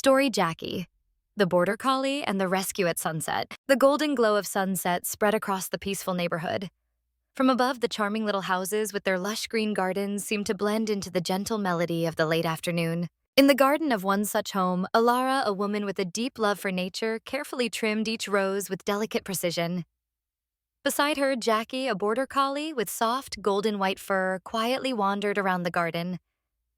Story Jacky, the border collie and the rescue at sunset. The golden glow of sunset spread across the peaceful neighborhood. From above, the charming little houses with their lush green gardens seemed to blend into the gentle melody of the late afternoon. In the garden of one such home, Alara, a woman with a deep love for nature, carefully trimmed each rose with delicate precision. Beside her, Jacky, a border collie with soft, golden-white fur, quietly wandered around the garden.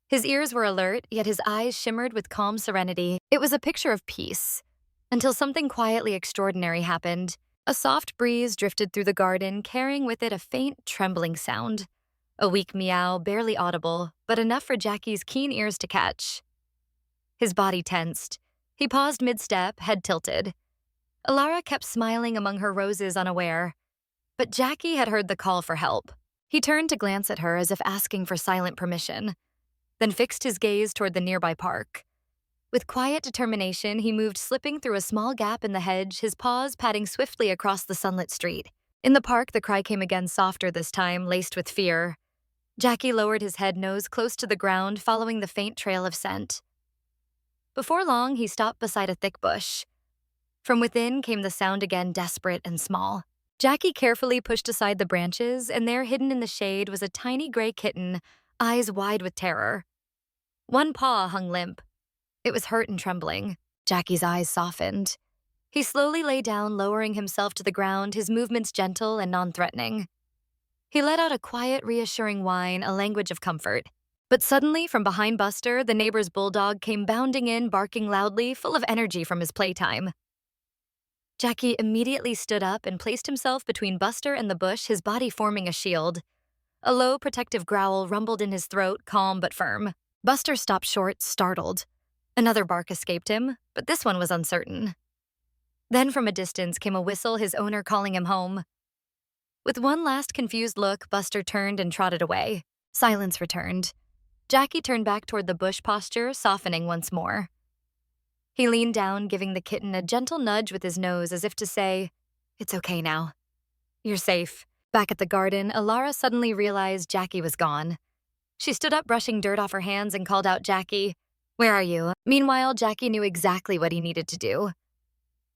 His ears were alert, yet his eyes shimmered with calm serenity. It was a picture of peace, until something quietly extraordinary happened. A soft breeze drifted through the garden, carrying with it a faint, trembling sound. A weak meow, barely audible, but enough for Jacky's keen ears to catch. His body tensed. He paused mid-step, head tilted. Alara kept smiling among her roses, unaware. But Jacky had heard the call for help. He turned to glance at her as if asking for silent permission, then fixed his gaze toward the nearby park. With quiet determination, he moved, slipping through a small gap in the hedge, his paws padding swiftly across the sunlit street. In the park, the cry came again, softer this time, laced with fear. Jacky lowered his head, nose close to the ground, following the faint trail of scent. Before long, he stopped beside a thick bush. From within came the sound again, desperate and small. Jacky carefully pushed aside the branches, and there, hidden in the shade, was a tiny gray kitten, eyes wide with terror. One paw hung limp. It was hurt and trembling. Jacky's eyes softened. He slowly lay down, lowering himself to the ground, his movements gentle and non-threatening. He let out a quiet, reassuring whine, a language of comfort. But suddenly, from behind Buster, the neighbor's bulldog came bounding in, barking loudly, full of energy from his playtime. Jacky immediately stood up and placed himself between Buster and the bush, his body forming a shield. A low, protective growl rumbled in his throat, calm but firm. Buster stopped short, startled. Another bark escaped him, but this one was uncertain. Then from a distance came a whistle, his owner calling him home. With one last confused look, Buster turned and trotted away. Silence returned. Jacky turned back toward the bush posture, softening once more. He leaned down, giving the kitten a gentle nudge with his nose as if to say, "It's okay now. You're safe." Back at the garden, Alara suddenly realized Jacky was gone. She stood up, brushing dirt off her hands, and called out, "Jacky, where are you?" Meanwhile, Jacky knew exactly what he needed to do.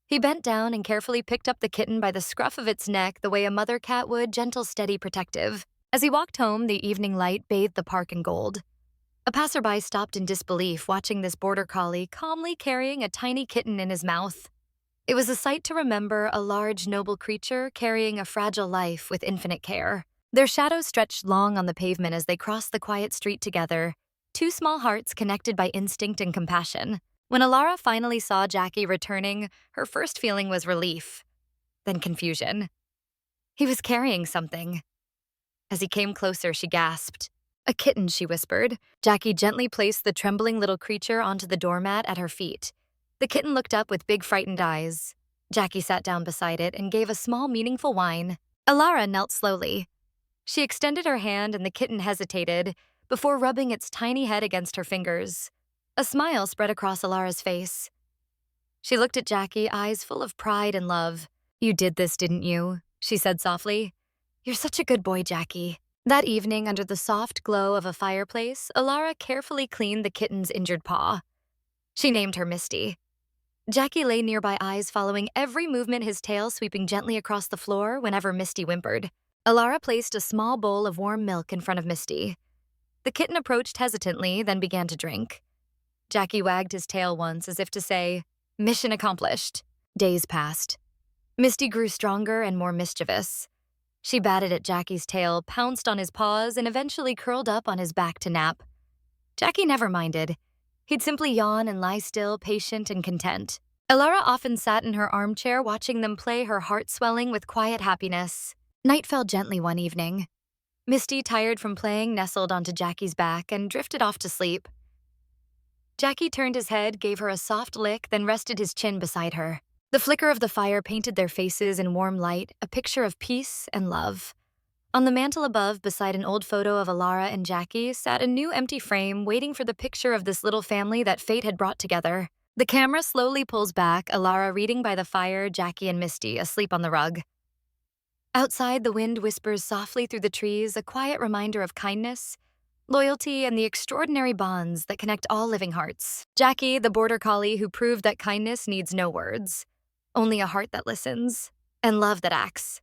He bent down and carefully picked up the kitten by the scruff of its neck, the way a mother cat would, gentle, steady, protective. As he walked home, the evening light bathed the park in gold. A passerby stopped in disbelief, watching this border collie calmly carrying a tiny kitten in his mouth. It was a sight to remember, a large, noble creature carrying a fragile life with infinite care. Their shadows stretched long on the pavement as they crossed the quiet street together, two small hearts connected by instinct and compassion. When Alara finally saw Jacky returning, her first feeling was relief, then confusion. He was carrying something. As he came closer, she gasped. "A kitten," she whispered. Jacky gently placed the trembling little creature onto the doormat at her feet. The kitten looked up with big, frightened eyes. Jacky sat down beside it and gave a small, meaningful whine. Alara knelt slowly. She extended her hand and the kitten hesitated before rubbing its tiny head against her fingers. A smile spread across Alara's face. She looked at Jacky, eyes full of pride and love. "You did this, didn't you?" she said softly. "You're such a good boy, Jacky." That evening, under the soft glow of a fireplace, Alara carefully cleaned the kitten's injured paw. She named her Misty. Jacky lay nearby, eyes following every movement, his tail sweeping gently across the floor whenever Misty whimpered. Alara placed a small bowl of warm milk in front of Misty. The kitten approached hesitantly, then began to drink. Jacky wagged his tail once as if to say, "Mission accomplished." Days passed. Misty grew stronger and more mischievous. She batted at Jacky's tail, pounced on his paws, and eventually curled up on his back to nap. Jacky never minded. He'd simply yawn and lie still, patient and content. Alara often sat in her armchair watching them play, her heart swelling with quiet happiness. Night fell gently one evening. Misty, tired from playing, nestled onto Jacky's back and drifted off to sleep. Jacky turned his head, gave her a soft lick, then rested his chin beside her. The flicker of the fire painted their faces in warm light, a picture of peace and love. On the mantel above, beside an old photo of Alara and Jacky, sat a new empty frame waiting for the picture of this little family that fate had brought together. The camera slowly pulls back, Alara reading by the fire, Jacky and Misty asleep on the rug. Outside, the wind whispers softly through the trees, a quiet reminder of kindness, loyalty, and the extraordinary bonds that connect all living hearts. Jacky, the border collie who proved that kindness needs no words, only a heart that listens and love that acts.